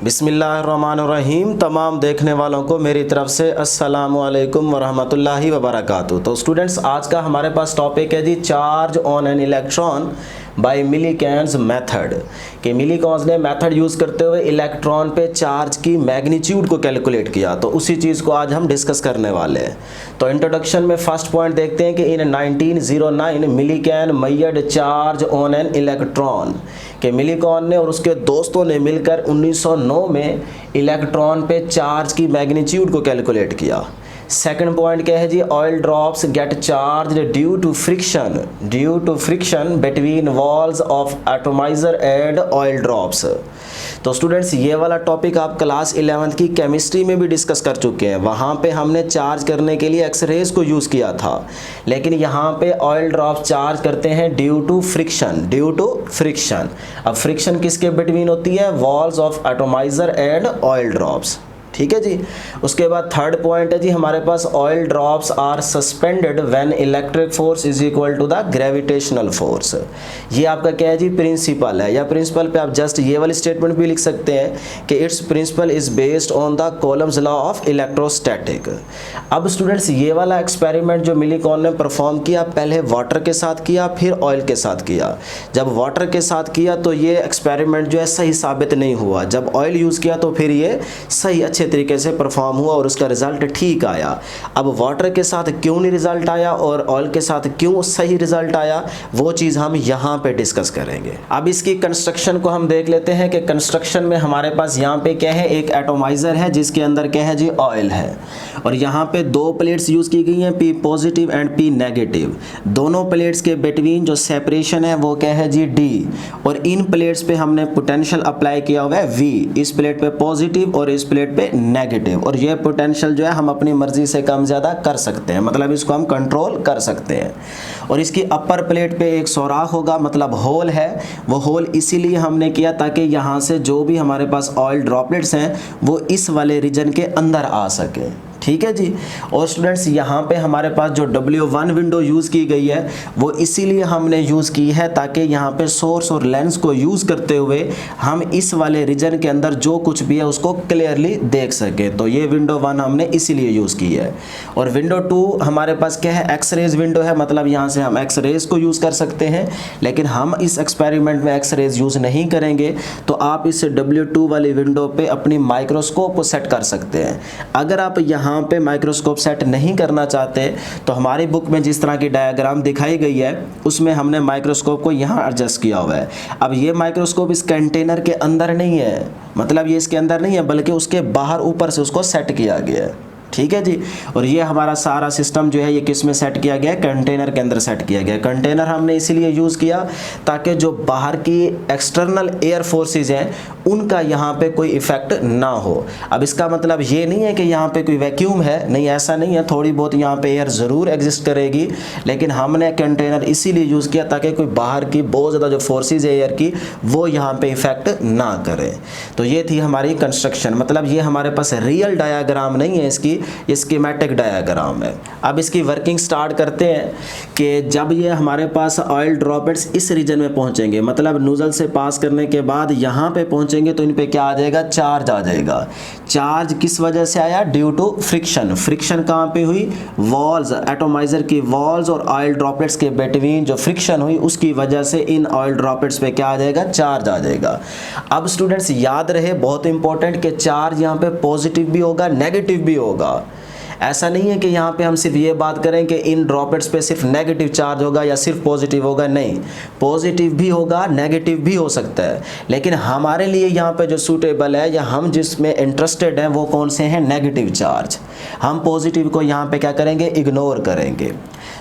बिस्मिल्लाहिर्रहमानिर्रहीम। तमाम देखने वालों को मेरी तरफ से अस्सलामु अलैकुम वरहमतुल्लाहि वबरकातुहू। तो स्टूडेंट्स, आज का हमारे पास टॉपिक है जी charge on an electron by Millikan's method. कि मिलीकेन्स ने मेथड यूज़ करते हुए इलेक्ट्रॉन पे चार्ज की मैग्नीट्यूड को कैलकुलेट किया। तो उसी चीज़ को आज हम डिस्कस करने वाले हैं। तो इंट्रोडक्शन में फर्स्ट पॉइंट देखते हैं कि in 1909 Millikan measured charge on an electron. कि मिलीकेन ने और उसके दोस्तों ने मिलकर 1909 में इलेक्ट्रॉन पे चार्ज की मैग्नीट्यूड को कैलकुलेट किया। सेकंड पॉइंट क्या है जी, oil drops get charge due to friction between walls of atomiser and oil drops. तो स्टूडेंट्स, ये वाला टॉपिक आप क्लास 11th की केमिस्ट्री में भी डिस्कस कर चुके हैं। वहाँ पे हमने चार्ज करने के लिए एक्सरेज को यूज़ किया था, लेकिन यहाँ पे ऑयल ड्रॉप्स चार्ज करते हैं ड्यू टू फ्रिक्शन। अब फ्रिक्शन किसके बिटवीन होती है? Walls of atomiser and oil drops. ठीक है जी। उसके बाद थर्ड पॉइंट है जी हमारे पास, oil drops are suspended when electric force is equal to the gravitational force. ये आपका क्या है जी? प्रिंसिपल है। या प्रिंसिपल पे आप जस्ट ये वाली स्टेटमेंट भी लिख सकते हैं कि its principle is based on the Coulomb's law of electrostatic. अब स्टूडेंट्स, ये वाला एक्सपेरिमेंट जो मिलीकेन ने परफॉर्म किया, पहले वाटर के साथ किया, फिर ऑयल के साथ किया। जब वाटर के साथ किया तो ये एक्सपेरिमेंट जो है सही साबित नहीं हुआ। जब ऑयल यूज़ किया तो फिर ये सही अच्छे तरीके से परफॉर्म हुआ और उसका रिजल्ट ठीक आया। अब वाटर के साथ क्यों नहीं रिजल्ट आया और ऑयल के साथ क्यों सही रिजल्ट आया, वो चीज़ हम यहाँ पे डिस्कस करेंगे। अब इसकी कंस्ट्रक्शन को हम देख लेते हैं कि कंस्ट्रक्शन में हमारे पास यहाँ पे क्या है, एक एटोमाइजर है जिसके अंदर क्या है जी, ऑयल है। और यहाँ पे दो प्लेट्स यूज़ की गई हैं, P positive and P negative. दोनों प्लेट्स के बिटवीन जो सेपरेशन है वो क्या है जी, D। और इन प्लेट्स पे हमने पोटेंशियल अप्लाई किया हुआ है V। इस प्लेट पे पॉजिटिव और इस प्लेट पे नेगेटिव। और ये पोटेंशियल जो है हम अपनी मर्जी से कम ज़्यादा कर सकते हैं, मतलब इसको हम कंट्रोल कर सकते हैं। और इसकी अपर प्लेट पे एक सुराख होगा, मतलब होल है। वो होल इसीलिए हमने किया ताकि यहाँ से जो भी हमारे पास ऑयल ड्रॉपलेट्स हैं वो इस वाले रीजन के अंदर आ सके। ठीक है जी। और स्टूडेंट्स, यहाँ पे हमारे पास जो W1 विंडो यूज़ की गई है वो इसीलिए हमने यूज़ की है ताकि यहाँ पे सोर्स और लेंस को यूज़ करते हुए हम इस वाले रीजन के अंदर जो कुछ भी है उसको क्लियरली देख सकें। तो ये विंडो 1 हमने इसीलिए यूज़ की है। और विंडो 2 हमारे पास क्या है, एक्सरेज विंडो है, मतलब यहाँ से हम एक्सरेज को यूज़ कर सकते हैं। लेकिन हम इस एक्सपेरिमेंट में एक्सरेज यूज़ नहीं करेंगे, तो आप इस W2 वाली विंडो पे अपनी माइक्रोस्कोप को सेट कर सकते हैं। अगर आप यहाँ पे माइक्रोस्कोप सेट नहीं करना चाहते तो हमारी बुक में जिस तरह की डायग्राम दिखाई गई है उसमें हमने माइक्रोस्कोप को यहाँ एडजस्ट किया हुआ है। अब ये माइक्रोस्कोप इस कंटेनर के अंदर नहीं है, मतलब ये इसके अंदर नहीं है बल्कि उसके बाहर ऊपर से उसको सेट किया गया है। ठीक है जी। और ये हमारा सारा सिस्टम जो है ये किस में सेट किया गया है, कंटेनर के अंदर सेट किया गया है। कंटेनर हमने इसीलिए यूज़ किया ताकि जो बाहर की एक्सटर्नल एयर फोर्सेस हैं उनका यहाँ पे कोई इफेक्ट ना हो। अब इसका मतलब ये नहीं है कि यहाँ पे कोई वैक्यूम है, नहीं, ऐसा नहीं है। थोड़ी बहुत यहाँ पे एयर ज़रूर एग्जिस्ट करेगी, लेकिन हमने कंटेनर इसीलिए यूज़ किया ताकि कोई बाहर की बहुत ज़्यादा जो फोर्सेज है एयर की वो यहाँ पे इफेक्ट ना करे। तो ये थी हमारी कंस्ट्रक्शन, मतलब ये हमारे पास रियल डायाग्राम नहीं है, इसकी स्कीमेटिक डायग्राम है। अब इसकी वर्किंग स्टार्ट करते हैं कि जब ये हमारे पास ऑयल ड्रॉपलेट्स इस रीजन में पहुंचेंगे, मतलब नोजल से पास करने के बाद यहाँ पे पहुंचेंगे तो इन पे क्या आ जाएगा, चार्ज आ जाएगा। चार्ज किस वजह से आया? Due to friction. फ्रिक्शन कहाँ पे हुई? वॉल्स, एटोमाइजर की वॉल्स और ऑयल ड्रॉपलेट्स के बिटवीन जो फ्रिक्शन हुई उसकी वजह से इन ऑयल ड्रॉपलेट्स पे क्या आ जाएगा, चार्ज आ जाएगा। अब स्टूडेंट्स याद रहे, बहुत इंपॉर्टेंट, कि चार्ज यहाँ पे पॉजिटिव भी होगा, नेगेटिव भी होगा। ऐसा नहीं है कि यहाँ पे हम सिर्फ ये बात करें कि इन ड्रॉपलेट्स पे सिर्फ नेगेटिव चार्ज होगा या सिर्फ पॉजिटिव होगा, नहीं, पॉजिटिव भी होगा, नेगेटिव भी हो सकता है। लेकिन हमारे लिए यहाँ पे जो सूटेबल है या हम जिसमें इंटरेस्टेड हैं वो कौन से हैं? Negative charge. हम पॉजिटिव को यहाँ पे क्या करेंगे, इग्नोर करेंगे।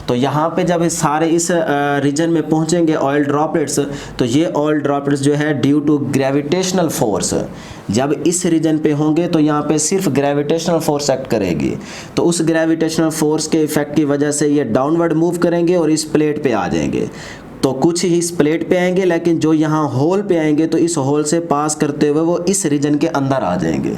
तो यहाँ पे जब सारे इस रीजन में पहुँचेंगे ऑयल ड्रॉपलेट्स, तो ये ऑयल ड्रॉपलेट्स जो है ड्यू टू ग्रेविटेशनल फोर्स, जब इस रीजन पे होंगे तो यहाँ पे सिर्फ ग्रेविटेशनल फोर्स एक्ट करेगी। तो उस ग्रेविटेशनल फोर्स के इफेक्ट की वजह से ये डाउनवर्ड मूव करेंगे और इस प्लेट पे आ जाएंगे। तो कुछ ही इस प्लेट पे आएंगे, लेकिन जो यहाँ होल पे आएंगे तो इस होल से पास करते हुए वो इस रीजन के अंदर आ जाएंगे।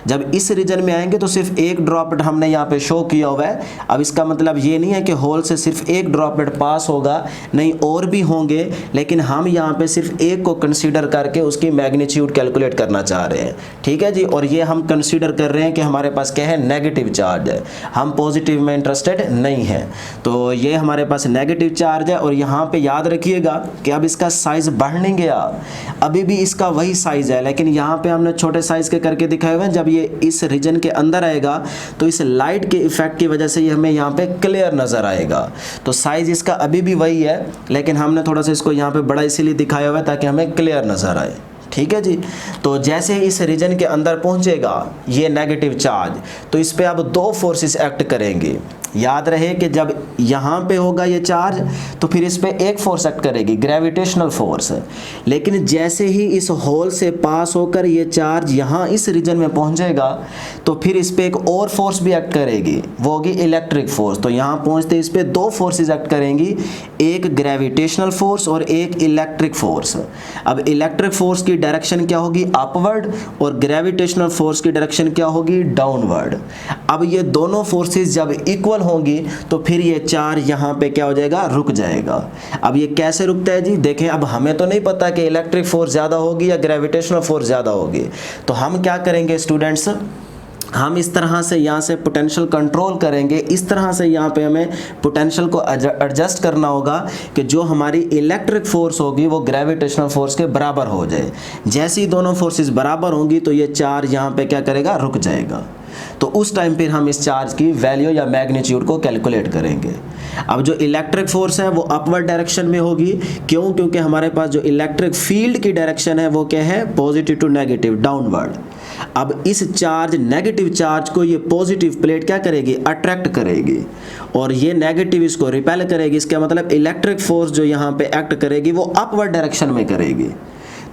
जब इस रीजन में आएंगे तो सिर्फ एक ड्रॉपलेट हमने यहाँ पे शो किया हुआ है। अब इसका मतलब ये नहीं है कि होल से सिर्फ एक ड्रॉपलेट पास होगा, नहीं और भी होंगे, लेकिन हम यहाँ पे सिर्फ एक को कंसीडर करके उसकी मैग्नीट्यूड कैलकुलेट करना चाह रहे हैं। ठीक है जी, और ये हम कंसीडर कर रहे हैं कि हमारे पास क्या है, नेगेटिव चार्ज है, हम पॉजिटिव में इंटरेस्टेड नहीं है। तो ये हमारे पास नेगेटिव चार्ज है और यहाँ पे याद रखिएगा कि अब इसका साइज बढ़ नहीं गया, अभी भी इसका वही साइज है, लेकिन यहाँ पे हमने छोटे साइज के करके दिखाए हुए हैं। जब ये इस रीजन के अंदर आएगा तो इस लाइट के इफेक्ट की वजह से ये हमें यहाँ पे क्लियर नजर आएगा। तो साइज इसका अभी भी वही है, लेकिन हमने थोड़ा सा इसको यहाँ पे बड़ा इसीलिए दिखाया हुआ है ताकि हमें क्लियर नजर आए। ठीक है जी, तो जैसे ही इस रीजन के अंदर पहुंचेगा ये नेगेटिव चार्ज, तो इस पे अब दो फोर्सेस एक्ट करेंगी। याद रहे कि जब यहाँ पे होगा ये चार्ज तो फिर इस पे एक फोर्स एक्ट करेगी, ग्रेविटेशनल फोर्स। लेकिन जैसे ही इस होल से पास होकर ये चार्ज यहाँ इस रीजन में पहुँचेगा तो फिर इस पे एक और फोर्स भी एक्ट करेगी, वो होगी इलेक्ट्रिक फोर्स। तो यहाँ पहुँचते इस पे दो फोर्सेस एक्ट करेंगी, एक ग्रेविटेशनल फोर्स और एक इलेक्ट्रिक फोर्स। अब इलेक्ट्रिक फोर्स की डायरेक्शन क्या होगी, अपवर्ड, और ग्रेविटेशनल फोर्स की डायरेक्शन क्या होगी, डाउनवर्ड। अब ये दोनों फोर्सेस जब इक्वल होंगी तो फिर ये चार्ज यहाँ पे क्या हो जाएगा, रुक जाएगा। अब ये कैसे रुकता है जी, देखें अब हमें तो नहीं पता कि इलेक्ट्रिक फोर्स ज़्यादा होगी या ग्रेविटेशनल फोर्स ज़्यादा होगी, तो हम क्या करेंगे स्टूडेंट्स, हम इस तरह से यहाँ से पोटेंशियल कंट्रोल करेंगे, इस तरह से यहाँ पे हमें पोटेंशियल को एडजस्ट करना होगा कि जो हमारी इलेक्ट्रिक फोर्स होगी वो ग्रेविटेशनल फोर्स के बराबर हो जाए। जैसे ही दोनों फोर्सेस बराबर होंगी तो ये चार्ज यहाँ पे क्या करेगा, रुक जाएगा। तो उस टाइम फिर हम इस चार्ज की वैल्यू या मैग्नीट्यूड को कैलकुलेट करेंगे। अब जो इलेक्ट्रिक फोर्स है वो अपवर्ड डायरेक्शन में होगी, क्यों, क्योंकि हमारे पास जो इलेक्ट्रिक फील्ड की डायरेक्शन है वो क्या है, पॉजिटिव टू नेगेटिव, डाउनवर्ड। अब इस चार्ज नेगेटिव चार्ज को ये पॉजिटिव प्लेट क्या करेगी, अट्रैक्ट करेगी, और ये नेगेटिव इसको रिपेल करेगी। इसका मतलब इलेक्ट्रिक फोर्स जो यहाँ पे एक्ट करेगी वो अपवर्ड डायरेक्शन में करेगी।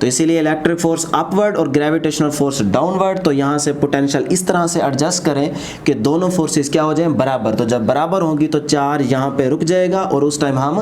तो इसीलिए इलेक्ट्रिक फोर्स अपवर्ड और ग्रेविटेशनल फोर्स डाउनवर्ड। तो यहाँ से पोटेंशियल इस तरह से एडजस्ट करें कि दोनों फोर्सेस क्या हो जाएं, बराबर। तो जब बराबर होंगी तो चार्ज यहाँ पे रुक जाएगा और उस टाइम हम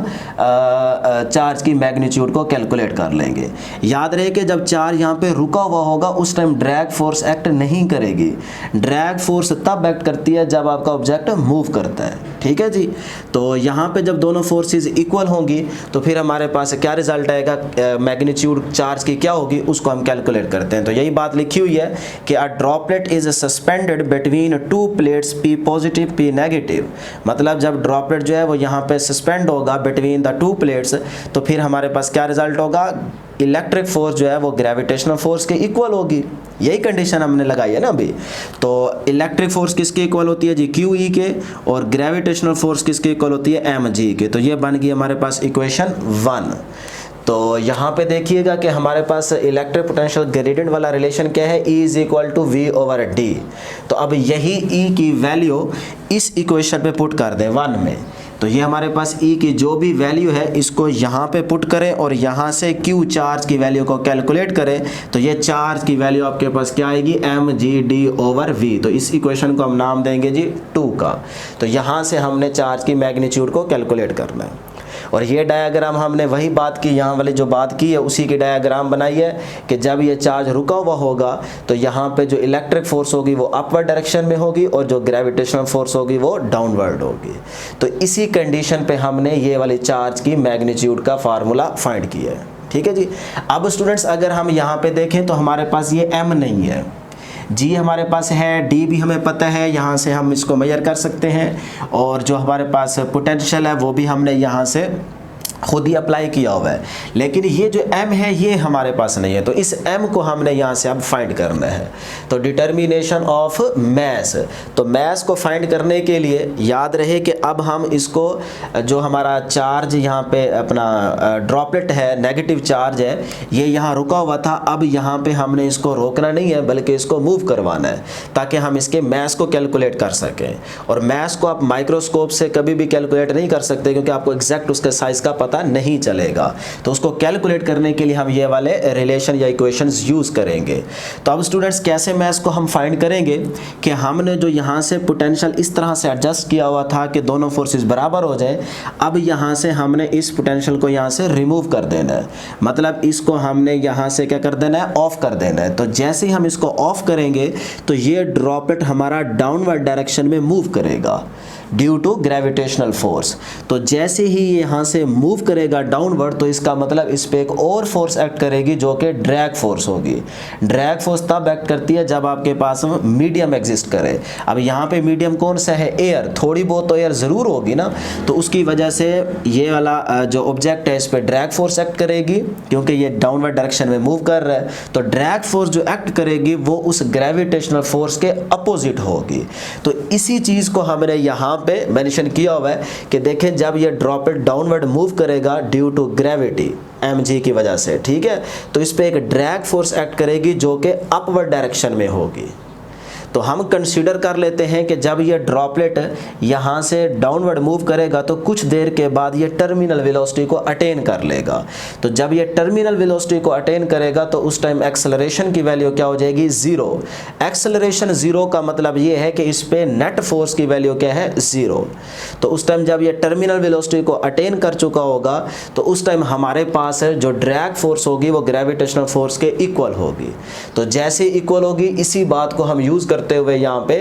चार्ज की मैग्नीट्यूड को कैलकुलेट कर लेंगे। याद रहे कि जब चार्ज यहाँ पे रुका हुआ होगा उस टाइम ड्रैग फोर्स एक्ट नहीं करेगी। ड्रैग फोर्स तब एक्ट करती है जब आपका ऑब्जेक्ट मूव करता है। ठीक है जी, तो यहाँ पे जब दोनों फोर्सेस इक्वल होंगी तो फिर हमारे पास क्या रिजल्ट आएगा, मैग्नीट्यूड चार्ज की क्या होगी उसको हम कैलकुलेट करते हैं। तो यही बात लिखी हुई है कि a droplet is suspended between two plates, P positive P negative. मतलब जब ड्रॉपलेट जो है वो यहाँ पे सस्पेंड होगा बिटवीन द टू प्लेट्स तो फिर हमारे पास क्या रिजल्ट होगा, इलेक्ट्रिक फोर्स जो है वो ग्रेविटेशनल फोर्स के इक्वल होगी। यही कंडीशन हमने लगाई है ना अभी। तो इलेक्ट्रिक फोर्स किसके इक्वल होती है जी, क्यू ई के, और ग्रेविटेशनल फोर्स किसके इक्वल होती है, एम जी के। तो ये बन गई हमारे पास इक्वेशन 1। तो यहाँ पे देखिएगा कि हमारे पास इलेक्ट्रिक पोटेंशियल ग्रेडियंट वाला रिलेशन क्या है, E is equal to V over D। तो अब यही E की वैल्यू इस इक्वेशन पे पुट कर दें 1 में। तो ये हमारे पास E की जो भी वैल्यू है इसको यहाँ पे पुट करें और यहाँ से Q चार्ज की वैल्यू को कैलकुलेट करें। तो ये चार्ज की वैल्यू आपके पास क्या आएगी, mgd ओवर V। तो इस इक्वेशन को हम नाम देंगे जी 2 का। तो यहाँ से हमने चार्ज की मैग्नीट्यूड को कैलकुलेट करना है। और ये डायग्राम हमने वही बात की, यहाँ वाली जो बात की है उसी की डायग्राम बनाई है कि जब ये चार्ज रुका हुआ होगा तो यहाँ पे जो इलेक्ट्रिक फोर्स होगी वो अपवर्ड डायरेक्शन में होगी और जो ग्रेविटेशनल फोर्स होगी वो डाउनवर्ड होगी। तो इसी कंडीशन पे हमने ये वाली चार्ज की मैग्नीट्यूड का फार्मूला फाइंड किया है। ठीक है जी। अब स्टूडेंट्स अगर हम यहाँ पे देखें तो हमारे पास ये m नहीं है, G हमारे पास है, D भी हमें पता है, यहाँ से हम इसको मेजर कर सकते हैं, और जो हमारे पास पोटेंशियल है वो भी हमने यहाँ से खुद ही अप्लाई किया हुआ है। लेकिन ये जो m है ये हमारे पास नहीं है, तो इस m को हमने यहाँ से अब फाइंड करना है। तो डिटर्मिनेशन ऑफ मैस, तो मैस को फाइंड करने के लिए याद रहे कि अब हम इसको जो हमारा चार्ज यहाँ पे अपना ड्रॉपलेट है, नेगेटिव चार्ज है, ये यहाँ रुका हुआ था। अब यहाँ पे हमने इसको रोकना नहीं है बल्कि इसको मूव करवाना है ताकि हम इसके मैस को कैलकुलेट कर सकें। और मैस को आप माइक्रोस्कोप से कभी भी कैलकुलेट नहीं कर सकते क्योंकि आपको एग्जैक्ट उसके साइज का पता पता नहीं चलेगा। तो उसको कैलकुलेट करने के लिए हम ये वाले रिलेशन या इक्वेशंस यूज़ करेंगे। तो अब स्टूडेंट्स कैसे मैथ्स को हम फाइंड करेंगे कि हमने जो यहाँ से पोटेंशियल इस तरह से एडजस्ट किया हुआ था कि दोनों फोर्सेस बराबर हो जाए, अब यहाँ से हमने इस पोटेंशियल को यहाँ से रिमूव कर देना है, मतलब इसको हमने यहाँ से क्या कर देना है, ऑफ कर देना है। तो जैसे ही हम इसको ऑफ करेंगे तो ये ड्रॉपलेट हमारा डाउनवर्ड डायरेक्शन में मूव करेगा ड्यू टू ग्रेविटेशनल फोर्स। तो जैसे ही यहाँ से मूव करेगा डाउनवर्ड, तो इसका मतलब इस पे एक और फोर्स एक्ट करेगी जो कि ड्रैग फोर्स होगी। ड्रैग फोर्स तब एक्ट करती है जब आपके पास मीडियम एग्जिस्ट करे। अब यहाँ पे मीडियम कौन सा है, एयर, थोड़ी बहुत तो एयर ज़रूर होगी ना, तो उसकी वजह से ये वाला जो ऑब्जेक्ट है इस पर ड्रैग फोर्स एक्ट करेगी क्योंकि ये डाउनवर्ड डायरेक्शन में मूव कर रहा है। तो ड्रैग फोर्स जो एक्ट करेगी वो उस ग्रेविटेशनल फोर्स के अपोजिट होगी। तो इसी चीज़ को हमने यहाँ पे मेंशन किया हुआ है कि देखें जब ये ड्रॉपलेट डाउनवर्ड मूव करेगा ड्यू टू ग्रेविटी mg की वजह से, ठीक है, तो इस पे एक ड्रैग फोर्स एक्ट करेगी जो कि अपवर्ड डायरेक्शन में होगी। तो हम कंसीडर कर लेते हैं कि जब ये ड्रॉपलेट यहाँ से डाउनवर्ड मूव करेगा तो कुछ देर के बाद ये टर्मिनल वेलोसिटी को अटेन कर लेगा। तो जब ये टर्मिनल वेलोसिटी को अटेन करेगा तो उस टाइम एक्सेलरेशन की वैल्यू क्या हो जाएगी, ज़ीरो। एक्सेलरेशन ज़ीरो का मतलब ये है कि इस पे नेट फोर्स की वैल्यू क्या है, ज़ीरो। तो उस टाइम जब ये टर्मिनल वेलोसिटी को अटेन कर चुका होगा तो उस टाइम हमारे पास जो ड्रैग फोर्स होगी वो ग्रेविटेशनल फोर्स के इक्वल होगी। तो जैसे इक्वल होगी इसी बात को हम यूज़ करते हुए यहाँ पे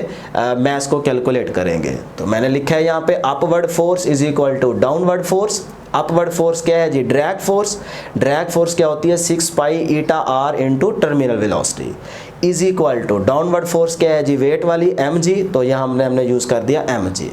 मैथ्स को कैलकुलेट करेंगे। तो मैंने लिखा है यहाँ पे upward force is equal to downward force. Upward force क्या है जी, ड्रैग फोर्स। ड्रैग फोर्स क्या होती है, 6 pi eta r into terminal velocity is equal to downward force क्या है जी, वेट वाली mg। तो यहाँ हमने यूज़ कर दिया mg।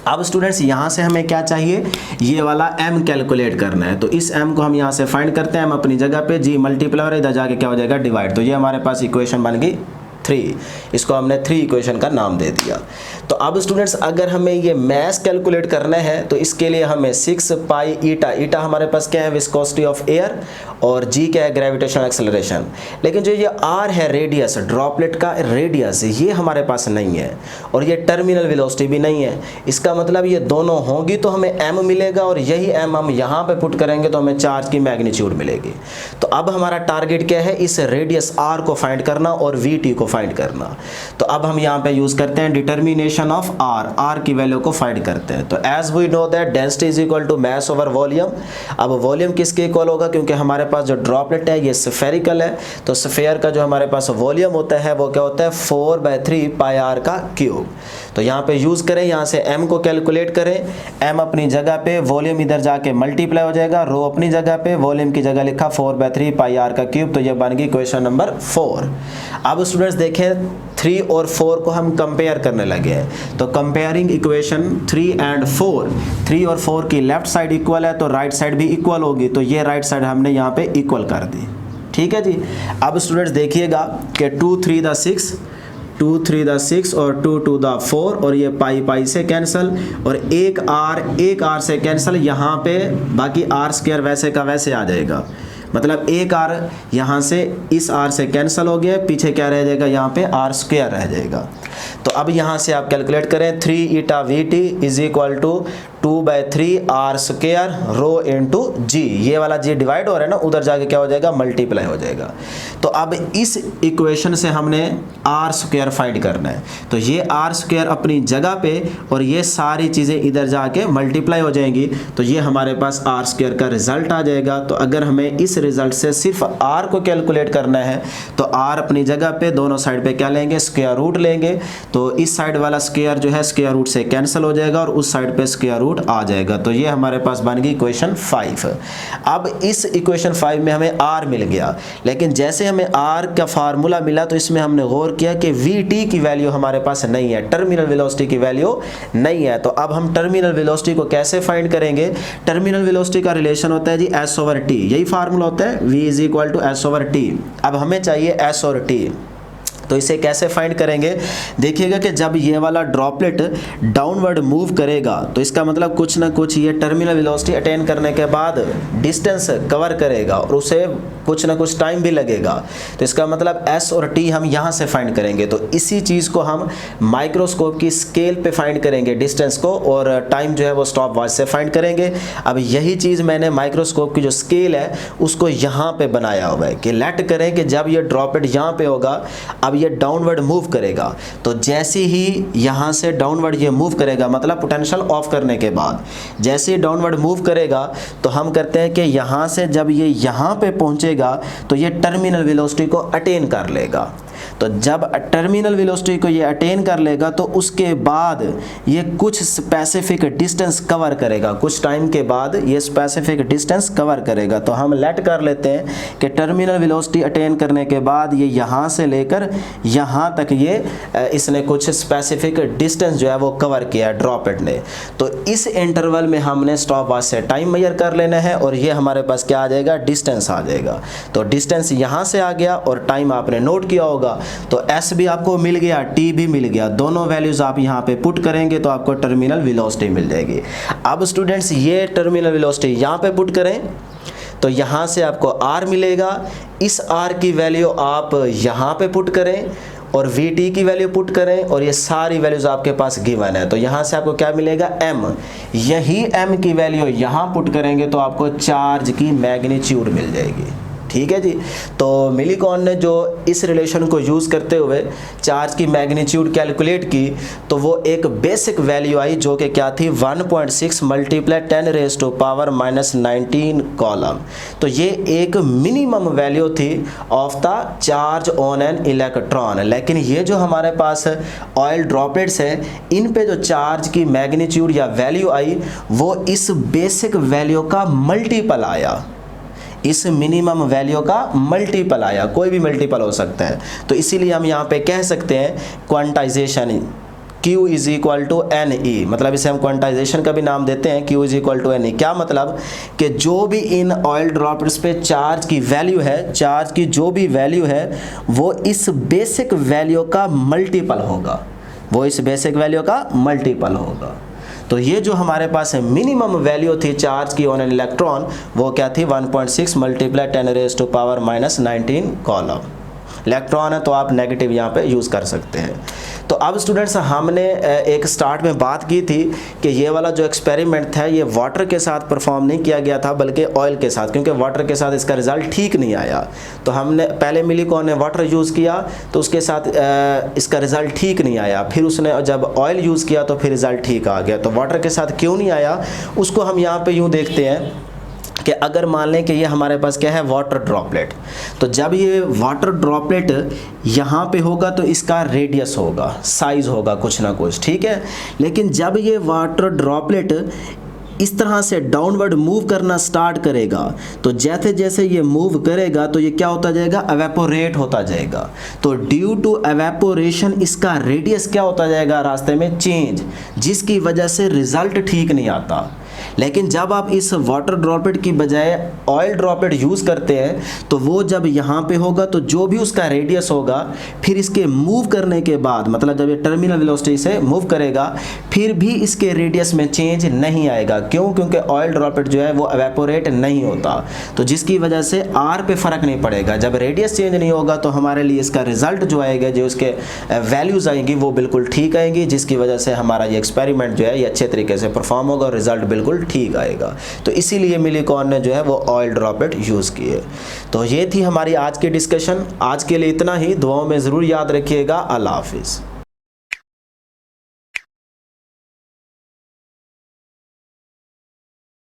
अब स्टूडेंट्स यहाँ से हमें क्या चाहिए, ये वाला m कैलकुलेट करना है। तो इस m को हम यहाँ से फाइंड करते हैं, m अपनी जगह पे, g मल्टीप्लाई और इधर जाके क्या हो जाएगा, डिवाइड। तो ये हमारे पास इक्वेशन बन गई 3। इसको हमने 3 इक्वेशन का नाम दे दिया। तो अब स्टूडेंट्स अगर हमें ये मास कैलकुलेट करना है तो इसके लिए हमें 6 पाई ईटा, ईटा हमारे पास क्या है, विस्कोसिटी ऑफ एयर, और जी क्या है, ग्रेविटेशनल एक्सेलरेशन। लेकिन जो ये आर है, रेडियस, ड्रॉपलेट का रेडियस, ये हमारे पास नहीं है, और ये टर्मिनल वेलोसिटी भी नहीं है। इसका मतलब ये दोनों होंगी तो हमें m मिलेगा, और यही m हम यहाँ पे पुट करेंगे तो हमें चार्ज की मैग्नीट्यूड मिलेगी। तो अब हमारा टारगेट क्या है, इस रेडियस r को फाइंड करना और vt को फाइंड करना। तो अब हम यहाँ पे यूज़ करते हैं डिटर्मिनेशन ऑफ r की वैल्यू को फाइंड करते हैं। तो as we know that density is equal to mass over volume. अब वॉल्यूम किसके इक्वल होगा, क्योंकि हमारे पास जो ड्रॉपलेट है ये स्फेरिकल है, तो स्फेयर का जो हमारे पास वॉल्यूम होता है वो क्या होता है, 4/3 पाई r का क्यूब। तो यहाँ पे यूज़ करें, यहाँ से m को कैलकुलेट करें, m अपनी जगह पे, वॉल्यूम इधर जाके मल्टीप्लाई हो जाएगा, रो अपनी जगह पे, वॉल्यूम की जगह लिखा 4/3 पाई r का क्यूब। तो ये बन गई क्वेश्चन नंबर 4। अब स्टूडेंट्स देखें 3 और 4 को हम कंपेयर करने लगे हैं। तो कंपेयरिंग इक्वेशन 3 एंड 4, 3 और 4 की लेफ्ट साइड इक्वल है तो राइट साइड भी इक्वल होगी। तो ये राइट साइड हमने यहाँ पे इक्वल कर दी, ठीक है जी। अब स्टूडेंट्स देखिएगा कि 2 3 द 6, 2 3 द 6 और 2 2 द 4, और ये पाई पाई से कैंसिल, और एक आर से कैंसिल, यहाँ पे बाकी आर स्क्वायर वैसे का वैसे आ जाएगा। मतलब एक आर यहाँ से इस आर से कैंसिल हो गया, पीछे क्या रह जाएगा, यहाँ पे आर स्क्वायर रह जाएगा। तो अब यहाँ से आप कैलकुलेट करें, 3 eta v t is equal to 2/3 r square rho into g. ये वाला जी डिवाइड हो रहा है ना, उधर जाके क्या हो जाएगा, मल्टीप्लाई हो जाएगा। तो अब इस इक्वेशन से हमने आर स्क्वायर फाइंड करना है। तो ये आर स्क्वायर अपनी जगह पे, और ये सारी चीज़ें इधर जाके मल्टीप्लाई हो जाएंगी। तो ये हमारे पास आर स्क्वायर का रिजल्ट आ जाएगा। तो अगर हमें इस रिजल्ट से सिर्फ आर को कैलकुलेट करना है तो आर अपनी जगह पे, दोनों साइड पे क्या लेंगे, स्क्वायर रूट लेंगे। तो इस साइड वाला स्क्वायर जो है स्क्वायर रूट से कैंसिल हो जाएगा, और उस साइड पे स्क्वायर रूट आ जाएगा। तो ये हमारे पास बन गई इक्वेशन 5। अब इस इक्वेशन 5 में हमें r मिल गया, लेकिन जैसे हमें r का फार्मूला मिला तो इसमें हमने गौर किया कि vt की वैल्यू हमारे पास नहीं है, टर्मिनल वेलोसिटी की वैल्यू नहीं है। तो अब हम टर्मिनल वेलोसिटी को कैसे फाइंड करेंगे, टर्मिनल वेलोसिटी का रिलेशन होता है जी s/t, यही फार्मूला होता है, v is equal to s/t। अब हमें चाहिए s और t, तो इसे कैसे फाइंड करेंगे, देखिएगा कि जब ये वाला ड्रॉपलेट डाउनवर्ड मूव करेगा तो इसका मतलब कुछ ना कुछ ये टर्मिनल वेलोसिटी अटेन करने के बाद डिस्टेंस कवर करेगा और उसे कुछ ना कुछ टाइम भी लगेगा। तो इसका मतलब S और T हम यहाँ से फाइंड करेंगे, तो इसी चीज़ को हम माइक्रोस्कोप की स्केल पे फाइंड करेंगे डिस्टेंस को, और टाइम जो है वो स्टॉप वॉच से फाइंड करेंगे। अब यही चीज़ मैंने माइक्रोस्कोप की जो स्केल है उसको यहाँ पे बनाया हुआ है कि लेट करें कि जब ये ड्रॉपलेट यहाँ पे होगा, अब ये डाउनवर्ड मूव करेगा, तो जैसे ही यहाँ से डाउनवर्ड ये मूव करेगा, मतलब पोटेंशियल ऑफ करने के बाद जैसे ही डाउनवर्ड मूव करेगा, तो हम करते हैं कि यहाँ से जब ये यहाँ पे पहुँचेगा तो ये टर्मिनल वेलोसिटी को अटेन कर लेगा। तो जब टर्मिनल वेलोसिटी को ये अटेन कर लेगा तो उसके बाद ये कुछ स्पेसिफिक डिस्टेंस कवर करेगा, कुछ टाइम के बाद ये स्पेसिफिक डिस्टेंस कवर करेगा। तो हम लेट कर लेते हैं कि टर्मिनल वेलोसिटी अटेन करने के बाद ये यहाँ से लेकर यहाँ तक ये इसने कुछ स्पेसिफिक डिस्टेंस जो है वो कवर किया है ड्रॉपलेट ने। तो इस इंटरवल में हमने स्टॉप वॉच से टाइम मेजर कर लेना है, और ये हमारे पास क्या आ जाएगा, डिस्टेंस आ जाएगा। तो डिस्टेंस यहाँ से आ गया और टाइम आपने नोट किया होगा, तो S भी आपको मिल गया, T भी मिल गया, दोनों वैल्यूज आप यहाँ पे पुट करेंगे तो आपको टर्मिनल वेलोसिटी मिल जाएगी। अब स्टूडेंट्स ये टर्मिनल वेलोसिटी यहाँ पे पुट करें तो यहाँ से आपको R मिलेगा, इस R की वैल्यू आप यहाँ पे पुट करें और Vt की वैल्यू पुट करें, और ये सारी वैल्यूज आपके पास गिवन है। तो यहाँ से आपको क्या मिलेगा, M। यही M की वैल्यू यहाँ पुट करेंगे तो आपको चार्ज की मैग्नीट्यूड मिल जाएगी। ठीक है जी। तो मिलीकॉन ने जो इस रिलेशन को यूज़ करते हुए चार्ज की मैग्नीट्यूड कैलकुलेट की, तो वो एक बेसिक वैल्यू आई जो कि क्या थी, 1.6 मल्टीप्लाई 10⁻⁻⁹ कॉलम। तो ये एक मिनिमम वैल्यू थी of the charge on an electron. लेकिन ये जो हमारे पास ऑयल ड्रॉपलेट्स है, इन पे जो चार्ज की मैग्नीट्यूड या वैल्यू आई वो इस बेसिक वैल्यू का मल्टीपल आया, इस मिनिमम वैल्यू का मल्टीपल आया, कोई भी मल्टीपल हो सकता है। तो इसीलिए हम यहाँ पे कह सकते हैं quantization Q is equal to NE, मतलब इसे हम क्वांटाइजेशन का भी नाम देते हैं, Q is equal to NE। क्या मतलब कि जो भी इन ऑयल ड्रॉपलेट्स पे चार्ज की वैल्यू है, चार्ज की जो भी वैल्यू है वो इस बेसिक वैल्यू का मल्टीपल होगा, वो इस बेसिक वैल्यू का मल्टीपल होगा। तो ये जो हमारे पास है मिनिमम वैल्यू थी चार्ज की ऑन एन इलेक्ट्रॉन, वो क्या थी, 1.6 मल्टीप्लाई 10⁻⁻⁹ कॉलम। इलेक्ट्रॉन है तो आप नेगेटिव यहाँ पे यूज़ कर सकते हैं। तो अब स्टूडेंट्स हमने एक स्टार्ट में बात की थी कि ये वाला जो एक्सपेरिमेंट था ये वाटर के साथ परफॉर्म नहीं किया गया था बल्कि ऑयल के साथ, क्योंकि वाटर के साथ इसका रिज़ल्ट ठीक नहीं आया। तो हमने पहले मिलीकॉन ने वाटर यूज़ किया तो उसके साथ इसका रिज़ल्ट ठीक नहीं आया, फिर उसने जब ऑयल यूज़ किया तो फिर रिज़ल्ट ठीक आ गया। तो वाटर के साथ क्यों नहीं आया उसको हम यहाँ पे यूँ देखते हैं कि अगर मान लें कि ये हमारे पास क्या है, वाटर ड्रॉपलेट। तो जब ये वाटर ड्रॉपलेट यहाँ पे होगा तो इसका रेडियस होगा, साइज़ होगा कुछ ना कुछ, ठीक है। लेकिन जब ये वाटर ड्रॉपलेट इस तरह से डाउनवर्ड मूव करना स्टार्ट करेगा तो जैसे जैसे ये मूव करेगा तो ये क्या होता जाएगा, एवेपोरेट होता जाएगा। तो ड्यू टू एवेपोरेशन इसका रेडियस क्या होता जाएगा, रास्ते में चेंज, जिसकी वजह से रिज़ल्ट ठीक नहीं आता। लेकिन जब आप इस वाटर ड्रॉपलेट की बजाय ऑयल ड्रॉपलेट यूज़ करते हैं तो वो जब यहाँ पे होगा तो जो भी उसका रेडियस होगा फिर इसके मूव करने के बाद, मतलब जब ये टर्मिनल वेलोसिटी से मूव करेगा फिर भी इसके रेडियस में चेंज नहीं आएगा। क्यों? क्योंकि ऑयल ड्रॉपलेट जो है वो एवेपोरेट नहीं होता, तो जिसकी वजह से आर पे फ़र्क नहीं पड़ेगा। जब रेडियस चेंज नहीं होगा तो हमारे लिए इसका रिज़ल्ट जो आएगा, जो उसके वैल्यूज़ आएंगी वो बिल्कुल ठीक आएंगी, जिसकी वजह से हमारा ये एक्सपेरिमेंट जो है ये अच्छे तरीके से परफॉर्म होगा और रिज़ल्ट बिल्कुल ठीक आएगा। तो इसीलिए मिलीकॉन ने जो है वो ऑयल ड्रॉपलेट यूज़ किए। तो ये थी हमारी आज की डिस्कशन। आज के लिए इतना ही। दुआओं में ज़रूर याद रखिएगा। अल्लाह हाफिज़।